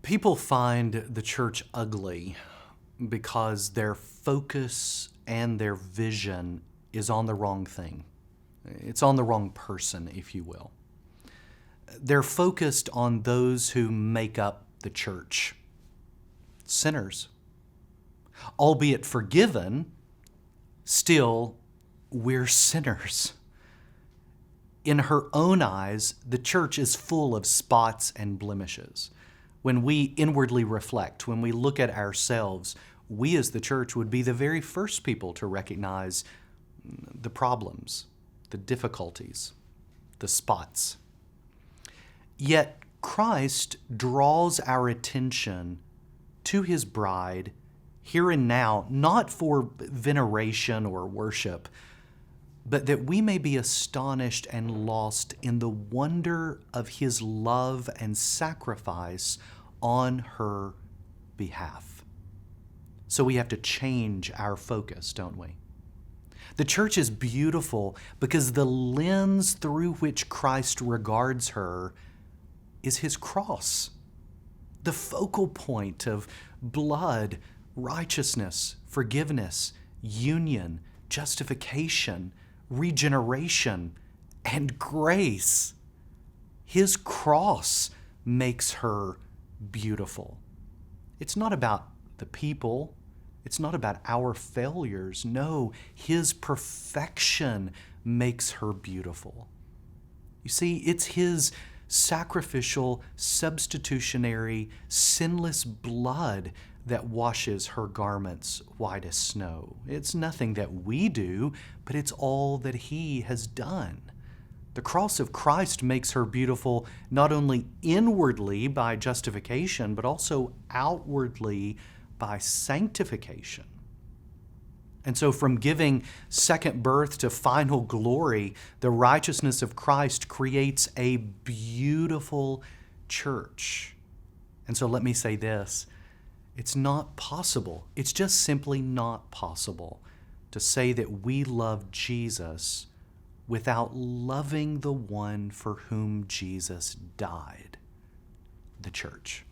People find the church ugly because their focus and their vision is on the wrong thing. It's on the wrong person, if you will. They're focused on those who make up the church. Sinners. Albeit forgiven, still we're sinners. In her own eyes, the church is full of spots and blemishes. When we inwardly reflect, when we look at ourselves, we as the church would be the very first people to recognize the problems, the difficulties, the spots. Yet Christ draws our attention to his bride here and now, not for veneration or worship, but that we may be astonished and lost in the wonder of his love and sacrifice on her behalf. So we have to change our focus, don't we? The church is beautiful because the lens through which Christ regards her is his cross, the focal point of blood, righteousness, forgiveness, union, justification, regeneration, and grace. His cross makes her beautiful. It's not about the people. It's not about our failures. No, his perfection makes her beautiful. You see, it's his sacrificial, substitutionary, sinless blood that washes her garments white as snow. It's nothing that we do, but it's all that he has done. The cross of Christ makes her beautiful not only inwardly by justification, but also outwardly by sanctification. And so from giving second birth to final glory, the righteousness of Christ creates a beautiful church. And so let me say this. It's not possible. It's just simply not possible to say that we love Jesus without loving the one for whom Jesus died, the church.